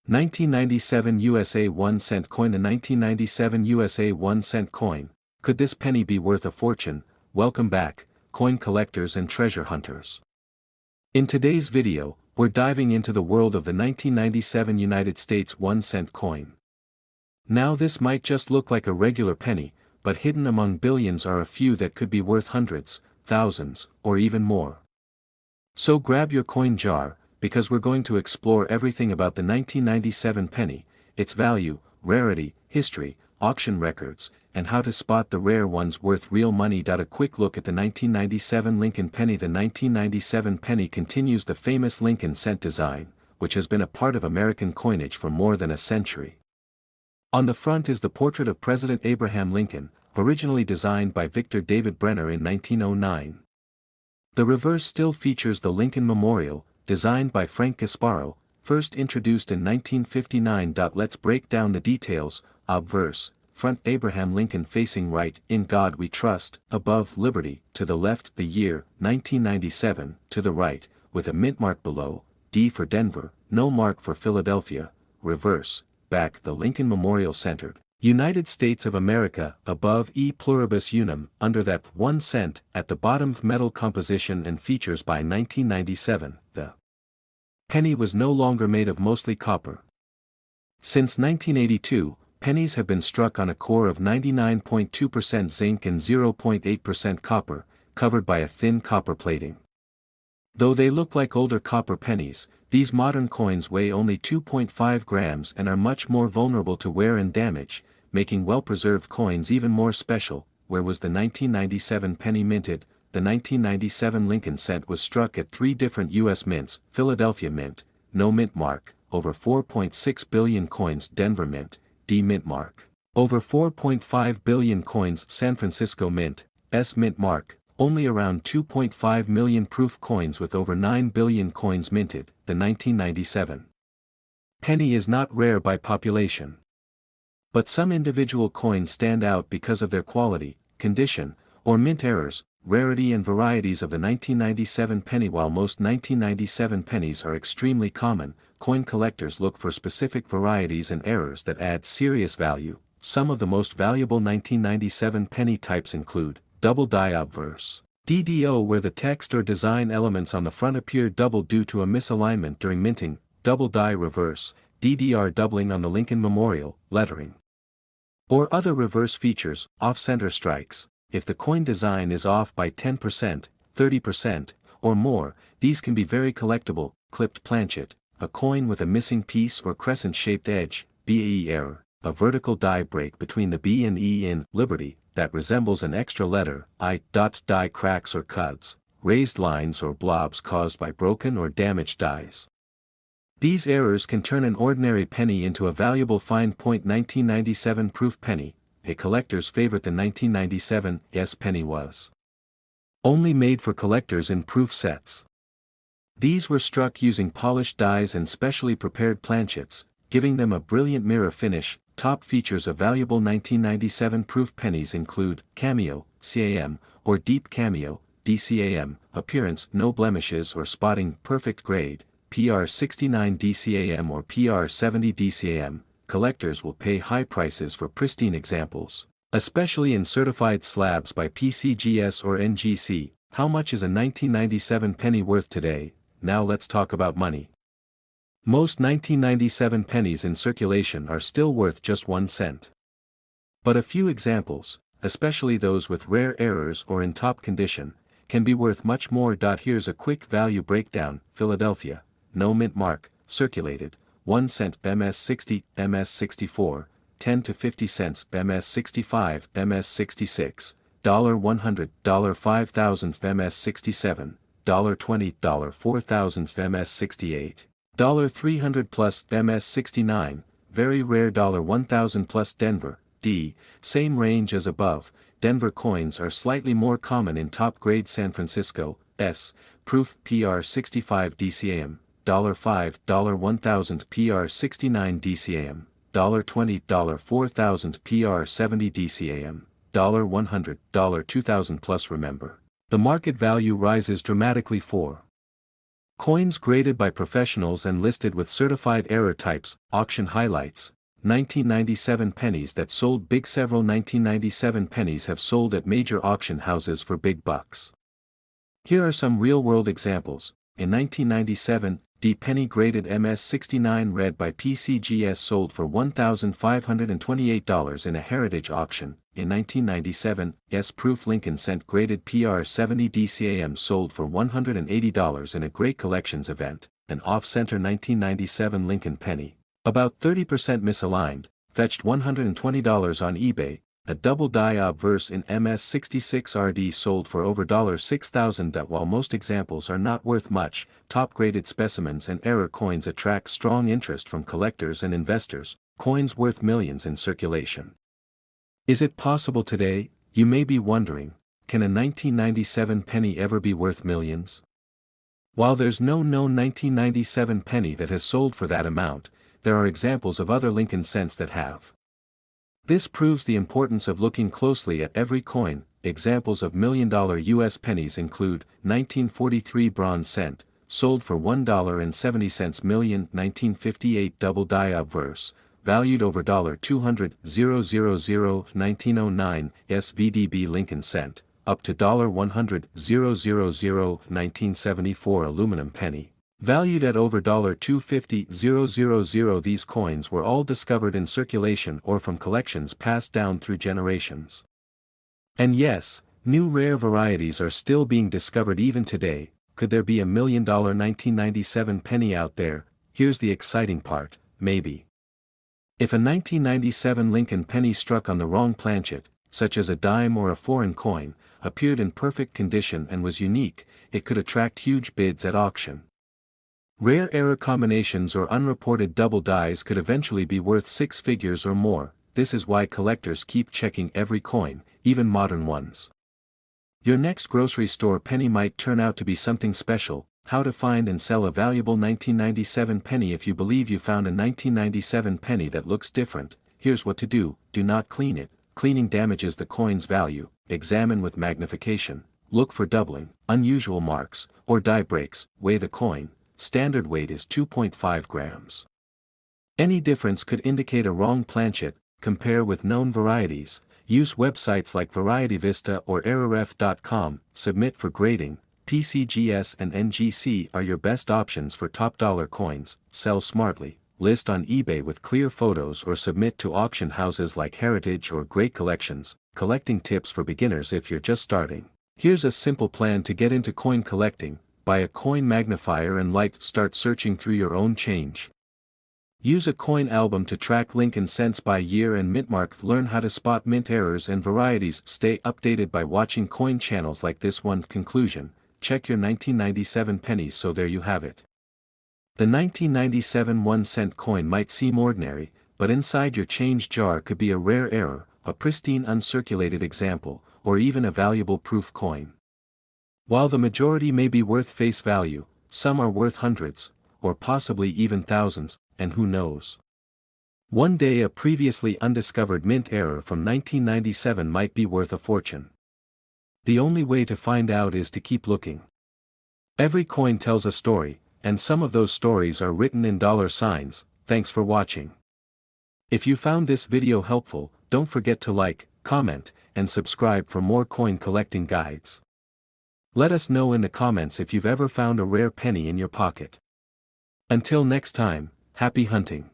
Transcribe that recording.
1997 USA 1 cent coin. The 1997 USA 1 cent coin. Could this penny be worth a fortune? Welcome back, coin collectors and treasure hunters. In today's video, we're diving into the world of the 1997 United States 1 cent coin. Now this might just look like a regular penny, but hidden among billions are a few that could be worth hundreds, thousands, or even more. So grab your coin jar, because we're going to explore everything about the 1997 penny, its value, rarity, history, auction records, and how to spot the rare ones worth real money. A quick look at the 1997 Lincoln penny. The 1997 penny continues the famous Lincoln cent design, which has been a part of American coinage for more than a century. On the front is the portrait of President Abraham Lincoln, originally designed by Victor David Brenner in 1909. The reverse still features the Lincoln Memorial, designed by Frank Gasparo, first introduced in 1959. Let's break down the details. Obverse, front Abraham Lincoln facing right, in God we trust, above liberty, to the left the year, 1997, to the right, with a mint mark below, D for Denver, no mark for Philadelphia, reverse, back the Lincoln Memorial centered, United States of America, above E pluribus unum, under that 1 cent, at the bottom metal composition and features. By 1997, the penny was no longer made of mostly copper. Since 1982, pennies have been struck on a core of 99.2% zinc and 0.8% copper, covered by a thin copper plating. Though they look like older copper pennies, these modern coins weigh only 2.5 grams and are much more vulnerable to wear and damage, making well-preserved coins even more special. Where was the 1997 penny minted? The 1997 Lincoln cent was struck at 3 different U.S. mints: Philadelphia Mint, no mint mark, over 4.6 billion coins; Denver Mint, D mint mark, over 4.5 billion coins; San Francisco Mint, S mint mark, only around 2.5 million proof coins with over 9 billion coins minted. The 1997 penny is not rare by population. But some individual coins stand out because of their quality, condition, or mint errors. Rarity and varieties of the 1997 penny. While most 1997 pennies are extremely common, coin collectors look for specific varieties and errors that add serious value. Some of the most valuable 1997 penny types include double die obverse, DDO, where the text or design elements on the front appear double due to a misalignment during minting; double die reverse, DDR, doubling on the Lincoln Memorial lettering, or other reverse features. Off-center strikes, if the coin design is off by 10%, 30%, or more, these can be very collectible. Clipped planchet, a coin with a missing piece or crescent-shaped edge. BAE error, a vertical die break between the B and E in Liberty that resembles an extra letter I. Die cracks or cuts, raised lines or blobs caused by broken or damaged dies. These errors can turn an ordinary penny into a valuable fine point. 1997 proof penny, a collector's favorite. The 1997 S penny was only made for collectors in proof sets. These were struck using polished dies and specially prepared planchets, giving them a brilliant mirror finish. Top features of valuable 1997 proof pennies include cameo, CAM, or deep cameo, DCAM, appearance, no blemishes or spotting, perfect grade, PR69 DCAM or PR70 DCAM. Collectors will pay high prices for pristine examples, especially in certified slabs by PCGS or NGC. How much is a 1997 penny worth today? Now let's talk about money. Most 1997 pennies in circulation are still worth just 1 cent. But a few examples, especially those with rare errors or in top condition, can be worth much more. Here's a quick value breakdown. Philadelphia, no mint mark, circulated, 1 cent MS 60, MS 64, 10 to 50 cents MS 65, MS 66, $100, $5,000 MS 67, $20, $4,000 MS 68, $300 plus MS 69, very rare $1,000 plus. Denver, D, same range as above. Denver coins are slightly more common in top grade. San Francisco, S, proof PR 65 DCAM, $5, $1,000 PR 69 DCAM, $20, $4,000 PR 70 DCAM, $100, $2,000 plus. Remember, the market value rises dramatically for Coins graded by professionals and listed with certified error types. Auction highlights. 1997 pennies that sold big. Several 1997 pennies have sold at major auction houses for big bucks. Here are some real-world examples. In 1997, D penny graded MS69 red by PCGS sold for $1,528 in a heritage auction. In 1997, S-proof Lincoln cent graded PR70 DCAM sold for $180 in a Great Collections event. An off-center 1997 Lincoln penny, about 30% misaligned, fetched $120 on eBay. A double die obverse in MS66RD sold for over $6,000. While most examples are not worth much, top-graded specimens and error coins attract strong interest from collectors and investors, coins worth millions in circulation. Is it possible today, you may be wondering, can a 1997 penny ever be worth millions? While there's no known 1997 penny that has sold for that amount, there are examples of other Lincoln cents that have. This proves the importance of looking closely at every coin. Examples of million-dollar U.S. pennies include 1943 bronze cent, sold for $1.70 million. 1958 double die obverse, valued over $200,000. 1909 SVDB Lincoln cent, up to $100,000. 1974 aluminum penny, valued at over $250,000. These coins were all discovered in circulation or from collections passed down through generations. And yes, new rare varieties are still being discovered even today. Could there be a million-dollar 1997 penny out there? Here's the exciting part, maybe. If a 1997 Lincoln penny struck on the wrong planchet, such as a dime or a foreign coin, appeared in perfect condition and was unique, it could attract huge bids at auction. Rare error combinations or unreported double dies could eventually be worth six figures or more. This is why collectors keep checking every coin, even modern ones. Your next grocery store penny might turn out to be something special. How to find and sell a valuable 1997 penny. If you believe you found a 1997 penny that looks different, here's what to do. Do not clean it. Cleaning damages the coin's value. Examine with magnification. Look for doubling, unusual marks, or die breaks. Weigh the coin. Standard weight is 2.5 grams. Any difference could indicate a wrong planchet. Compare with known varieties. Use websites like VarietyVista or errorf.com. Submit for grading. PCGS and NGC are your best options for top dollar coins. Sell smartly. List on eBay with clear photos or submit to auction houses like Heritage or Great Collections. Collecting tips for beginners. If you're just starting, here's a simple plan to get into coin collecting. Buy a coin magnifier and start searching through your own change. Use a coin album to track Lincoln cents by year and mintmark. Learn how to spot mint errors and varieties. Stay updated by watching coin channels like this one. Conclusion: check your 1997 pennies. So there you have it. The 1997 1-cent coin might seem ordinary, but inside your change jar could be a rare error, a pristine uncirculated example, or even a valuable proof coin. While the majority may be worth face value, some are worth hundreds, or possibly even thousands, and who knows? One day a previously undiscovered mint error from 1997 might be worth a fortune. The only way to find out is to keep looking. Every coin tells a story, and some of those stories are written in dollar signs. Thanks for watching. If you found this video helpful, don't forget to like, comment, and subscribe for more coin collecting guides. Let us know in the comments if you've ever found a rare penny in your pocket. Until next time, happy hunting.